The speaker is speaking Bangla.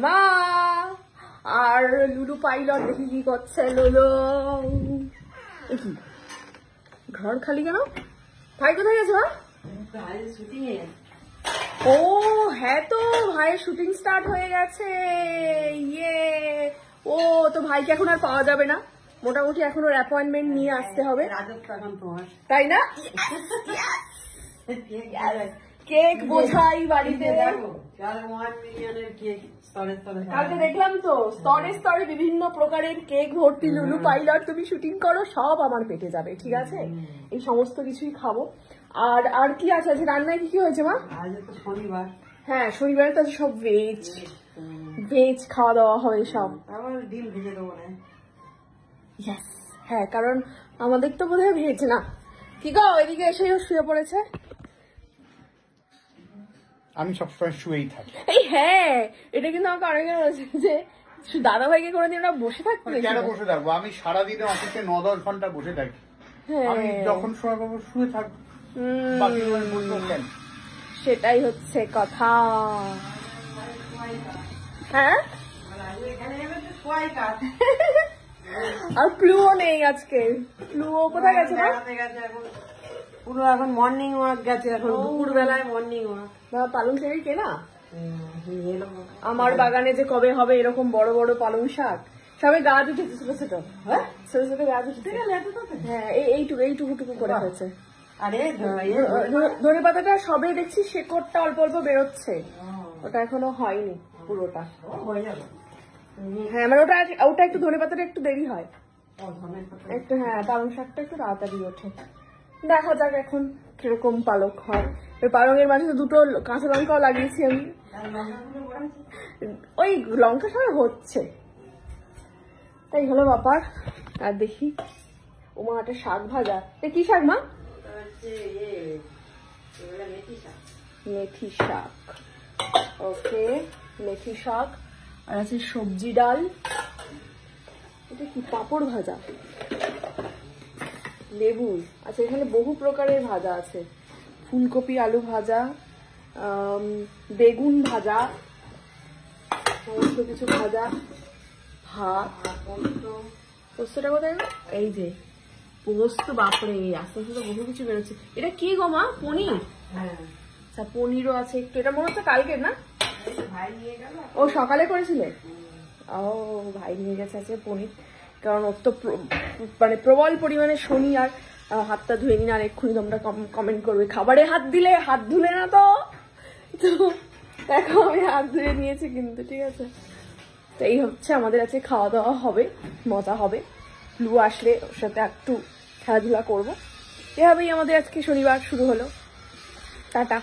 মা আর লুলু পাইলট দেখি কি করছে। লুলু কি ঘর খালি কেন? ভাই কোথায় গেছে? ও হ্যাঁ, তো ভাইয়ের শুটিং স্টার্ট হয়ে গেছে। ইয়ে, ও তো ভাইকে এখন আর পাওয়া যাবে না, মোটামুটি এখন ওর অ্যাপয়েন্টমেন্ট নিয়ে আসতে হবে, তাই না? কেক বোঝাই বাড়িতে, কালকে দেখলাম তো স্তরে স্তরে বিভিন্ন প্রকারের কেক ভর্তি। লুলু পাইলট তুমি শুটিং করো, সব আমার পেটে যাবে, ঠিক আছে? এই সমস্ত কিছুই খাবো। আর আর কি আছে? রান্নায় কি কি হয়েছে মা? শনিবার, হ্যাঁ শনিবারে তো সব ভেজ, ভেজ খাওয়া দাওয়া হবে সব। ডিম ভেজে দেবো না? হ্যাঁ, কারণ আমাদের তো বোধহয় ভেজ না। কি গো, এদিকে এসেও শুয়ে পড়েছে। আমি সবসময় শুয়েই থাকি। এই হ্যাঁ, এটা কিন্তু আমাকে অনেকে বলেছে যে দাদা ভাইকে করে দিন ওরা বসে থাকতে। কেন বসে থাকবো? আমি সারাদিনে অফিসে 9-10 ঘন্টা বসে থাকি, আমি যখন সময় পাবো শুয়ে থাকবো। সেটাই হচ্ছে কথা। হ্যাঁ, আর প্লুও নেই আজকে। প্লুও কোথায় গেছে না? পুরো এখন মর্নিং ওয়াক গেছে, এখন দুপুর বেলায় মর্নিং ওয়াক। পালং শাক কেনা? আমার বাগানে যে কবে হবে এরকম বড় বড় পালং শাক, সবাই গাছ উঠেছে ছোট ছোট। হ্যাঁ, ছোট ছোট গাছ উঠেছে। হ্যাঁ, এইটুকু করে হয়েছে। আরে ধনে পাতাটা সবে দেখছি শেকড়টা অল্প অল্প বেরোচ্ছে, ওটা এখনো হয়নি পুরোটা। হ্যাঁ, মানে ওটা একটু ধনে পাতাটা একটু দেরি হয় একটু। হ্যাঁ, পালং শাকটা একটু তাড়াতাড়ি ওঠে। দেখা যাক এখন কিরকম পালক হয়। ওই পালংয়ের মাঝে দুটো কাঁচা লঙ্কাও লাগিয়েছি আমি। ওই লঙ্কা সবাই হচ্ছে, তাই হলো ব্যাপার। আর দেখি ও মা একটা শাক ভাজা। কি শাক মা? মেথি শাক। ওকে, মেথি শাক। আর আছে সবজি ডাল। এটা কি? পাঁপড় ভাজা, লেবু। আচ্ছা, এখানে বহু প্রকারের ভাজা আছে। ফুলকপি আলু ভাজা, বেগুন ভাজা, সমস্ত কিছু ভাজা, ভাত। পোস্তটা কোথায়? এই যে পোস্ত, বাপরে আস্তে আস্তে বহু কিছু বেরোচ্ছে। এটা কি গো মা? পনির? আচ্ছা, পনিরও আছে একটু। এটা মনে হচ্ছে কালকের না? ও সকালে করেছিলে? ও ভাই নিয়ে গেছে আছে পনির, কারণ ওর তো মানে প্রবল পরিমাণে শনি। আর হাতটা ধুয়ে নিন, আর এক্ষুনি তোমরা কমেন্ট করবে খাবারে হাত দিলে হাত ধুলে না। তো দেখো আমি হাত ধুয়ে নিয়েছি কিন্তু, ঠিক আছে? তো এই হচ্ছে আমাদের আজকে খাওয়া দাওয়া হবে, মজা হবে। লু আসলে ওর সাথে একটু খেলাধুলা করবো। এভাবেই আমাদের আজকে শনিবার শুরু হলো। টাটা।